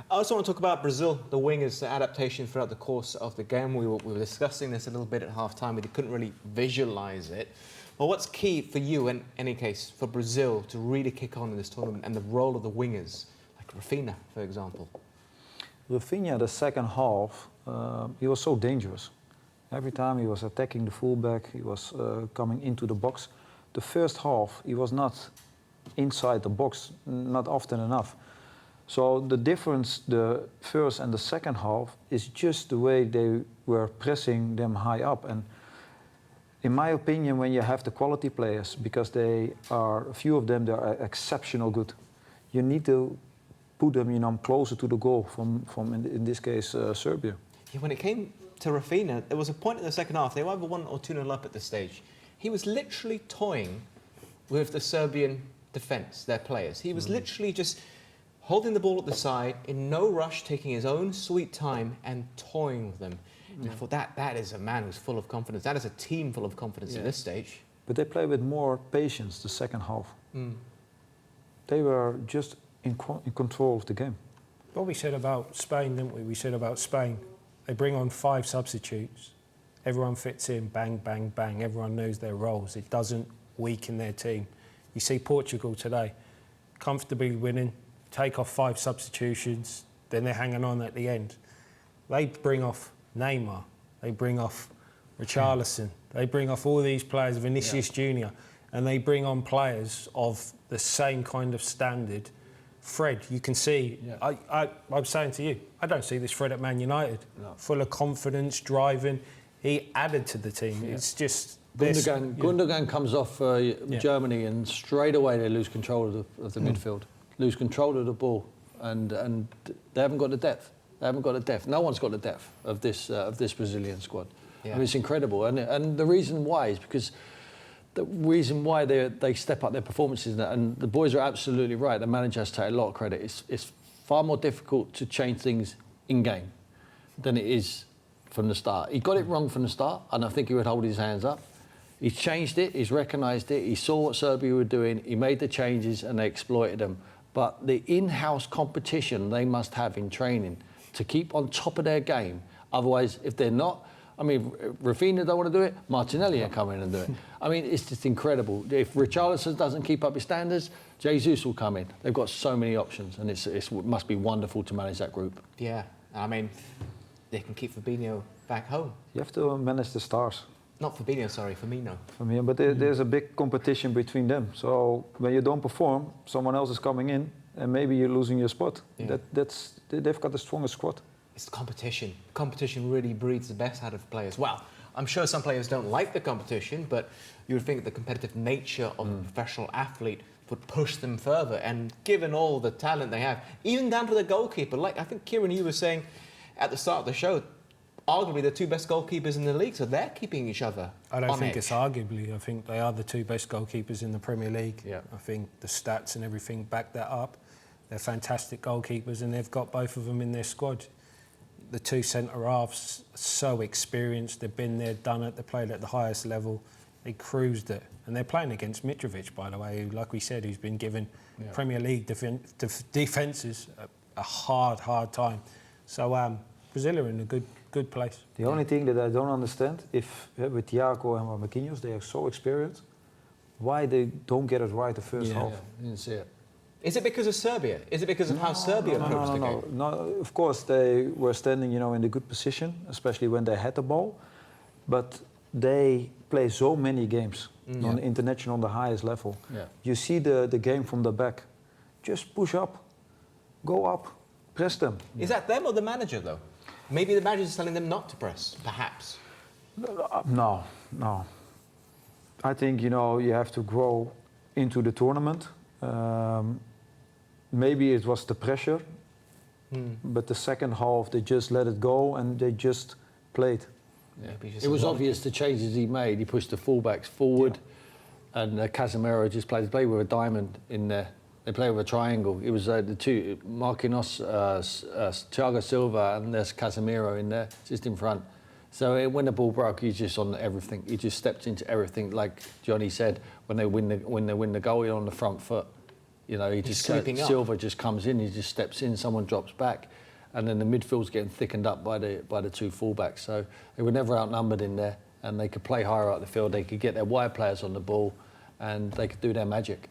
I also want to talk about Brazil, the wingers, the adaptation throughout the course of the game. We were discussing this a little bit at half-time. We couldn't really visualise it. Well, what's key for you, in any case, for Brazil to really kick on in this tournament and the role of the wingers, like Rafinha, for example? Rafinha, the second half, he was so dangerous. Every time he was attacking the fullback, he was coming into the box. The first half, he was not inside the box, not often enough. So the difference, the first and the second half, is just the way they were pressing them high up. And in my opinion, when you have the quality players, because they are, a few of them, they are exceptional good, you need to put them, closer to the goal from in this case, Serbia. Yeah, when it came to Rafinha, there was a point in the second half, they were either 1 or 2-0 up at this stage. He was literally toying with the Serbian defence, their players. He was literally just holding the ball at the side, in no rush, taking his own sweet time and toying with them. And I thought, that is a man who's full of confidence. That is a team full of confidence at this stage. But they play with more patience the second half. They were just in control of the game. What we said about Spain, didn't we? We said about Spain, they bring on 5 substitutes. Everyone fits in, bang, bang, bang. Everyone knows their roles. It doesn't weaken their team. You see Portugal today, comfortably winning, take off 5 substitutions, then they're hanging on at the end. They bring off Neymar, they bring off Richarlison, they bring off all these players, Vinicius Junior, and they bring on players of the same kind of standard. Fred, you can see, I'm saying to you, I don't see this Fred at Man United. No. Full of confidence, driving. He added to the team. Yeah. It's just... Gundogan comes off Germany and straight away they lose control of the midfield. Lose control of the ball and they haven't got the depth. No one's got the depth of this Brazilian squad. Yeah. I mean, it's incredible. And the reason why is because the reason why they step up their performances, and the boys are absolutely right, the manager has to take a lot of credit. It's far more difficult to change things in-game than it is from the start. He got it wrong from the start, and I think he would hold his hands up. He's changed it, he's recognised it, he saw what Serbia were doing, he made the changes and they exploited them. But the in-house competition they must have in training to keep on top of their game. Otherwise, if they're not, I mean, Rafinha don't want to do it, Martinelli can come in and do it. I mean, it's just incredible. If Richarlison doesn't keep up his standards, Jesus will come in. They've got so many options, and it must be wonderful to manage that group. Yeah, I mean, they can keep Fabinho back home. You have to manage the stars. Not Fabinho, sorry, Firmino. Firmino, but there's a big competition between them. So when you don't perform, someone else is coming in, and maybe you're losing your spot. Yeah. They've got the strongest squad. It's the competition. Competition really breeds the best out of players. Well, I'm sure some players don't like the competition, but you would think the competitive nature of a professional athlete would push them further. And given all the talent they have, even down to the goalkeeper, like I think Kieran, you were saying at the start of the show, arguably the 2 best goalkeepers in the league, so they're keeping each other I don't think it's arguably. I think they are the 2 best goalkeepers in the Premier League. Yeah. I think the stats and everything back that up. They're fantastic goalkeepers, and they've got both of them in their squad. The 2 centre-halves are so experienced. They've been there, done it. They played at the highest level. They cruised it. And they're playing against Mitrovic, by the way, who, like we said, who's been given Premier League defences a hard time. So Brazil are in a good place. The only thing that I don't understand, if with Thiago and Marquinhos, they are so experienced, why they don't get it right the first half. Yeah, didn't see it. Is it because of Serbia? Is it because of how Serbia approached the game? No, of course they were standing, in a good position, especially when they had the ball. But they play so many games on the international, on the highest level. Yeah. You see the game from the back. Just push up, go up, press them. Is that them or the manager, though? Maybe the manager is telling them not to press, perhaps. No. I think, you have to grow into the tournament. Maybe it was the pressure, but the second half they just let it go and they just played. Yeah. It was obvious the changes he made. He pushed the fullbacks forward, and Casemiro just played. They played with a diamond in there. They played with a triangle. It was the 2, Marquinhos, Thiago Silva, and there's Casemiro in there, just in front. So when the ball broke, he's just on everything. He just stepped into everything, like Johnny said. When they win the goal, you're on the front foot. You know, He's sweeping up. Silva just comes in, he just steps in, someone drops back, and then the midfield's getting thickened up by the two fullbacks. So they were never outnumbered in there, and they could play higher up the field. They could get their wide players on the ball, and they could do their magic.